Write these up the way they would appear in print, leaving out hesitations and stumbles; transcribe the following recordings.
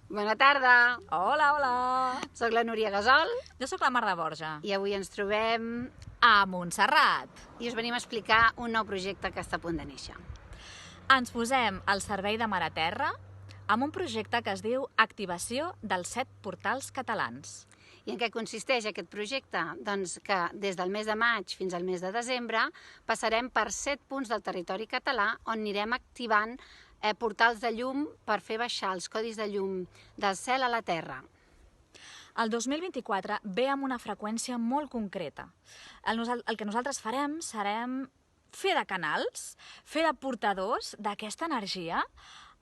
Bona tarda, Hola, hola! soc la Núria Gasol Jo sóc la Mar de Borja. i avui ens trobem A Montserrat. i us venim a explicar un nou projecte que està a punt de néixer. Ens posem al servei de Mar a Terra amb un projecte que es diu Activació dels 7 portals catalans. I en què consisteix aquest projecte? Doncs que des del mes de maig fins al mes de desembre passarem per 7 punts del territori català on anirem activant portals de llum per fer baixar els codis de llum del cel a la terra. El 2024 ve amb una freqüència molt concreta. El que nosaltres farem serem fer de canals, fer de portadors d'aquesta energia,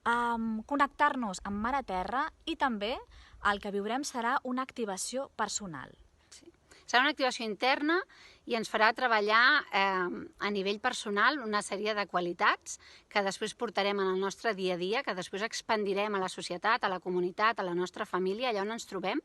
connectar-nos amb Mar a Terra i també el que viurem serà una activació personal. Serà una activació interna i ens farà treballar a nivell personal una sèrie de qualitats que després portarem en el nostre dia a dia, que després expandirem a la societat, a la comunitat, a la nostra família, allà on ens trobem,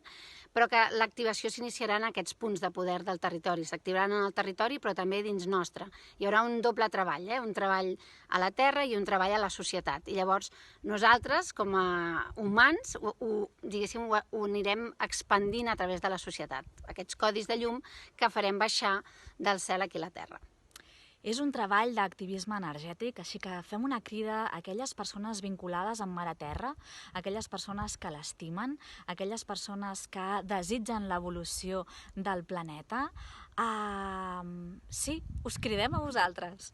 però que l'activació s'iniciarà en aquests punts de poder del territori. S'activaran en el territori però també dins nostre. Hi haurà un doble treball, un treball a la terra i un treball a la societat. I llavors nosaltres, com a humans, ho anirem expandint a través de la societat. Aquests codis de llum que farem baixar del cel aquí a la terra. És un treball d'activisme energètic, així que fem una crida a aquelles persones vinculades amb Mar a Terra, aquelles persones que l'estimen, aquelles persones que desitgen l'evolució del planeta. Sí, us cridem a vosaltres.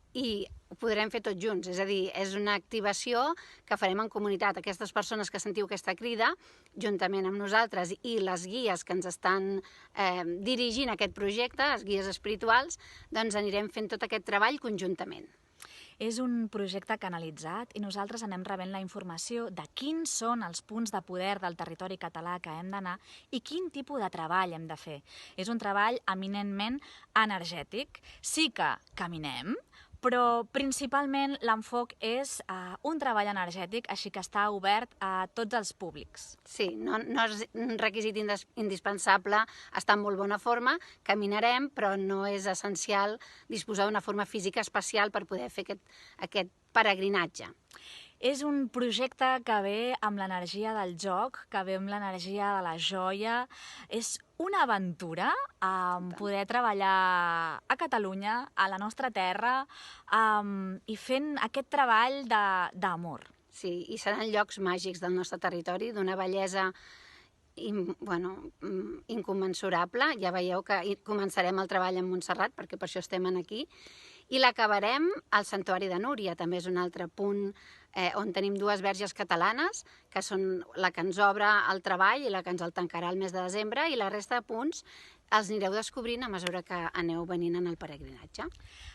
I ho podrem fer tots junts, és a dir, és una activació que farem en comunitat. Aquestes persones que sentiu aquesta crida, juntament amb nosaltres i les guies que ens estan dirigint aquest projecte, les guies espirituals, doncs anirem fent tot aquest treball conjuntament. És un projecte canalitzat i nosaltres anem rebent la informació de quins són els punts de poder del territori català que hem d'anar i quin tipus de treball hem de fer. És un treball eminentment energètic. Sí que caminem, però principalment l'enfoc és un treball energètic, així que està obert a tots els públics. Sí, no és un requisit indispensable estar en molt bona forma, caminarem, però no és essencial disposar d'una forma física especial per poder fer aquest peregrinatge. És un projecte que ve amb l'energia del joc, que ve amb l'energia de la joia. És una aventura poder treballar a Catalunya, a la nostra terra, i fent aquest treball d'amor. Sí, i seran llocs màgics del nostre territori, d'una bellesa incommensurable. Ja veieu que començarem el treball en Montserrat, perquè per això estem aquí, i l'acabarem al Santuari de Núria. També és un altre punt on tenim dues verges catalanes, que són la que ens obre el treball i la que ens el tancarà el mes de desembre, i la resta de punts els anireu descobrint a mesura que aneu venint en el peregrinatge.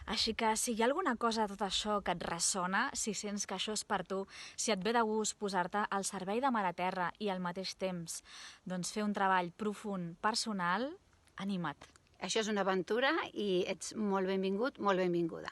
Així que si hi ha alguna cosa de tot això que et ressona, si sents que això és per tu, si et ve de gust posar-te al servei de Mar a Terra i al mateix temps doncs fer un treball profund, personal, anima't. Això és una aventura i ets molt benvingut, molt benvinguda.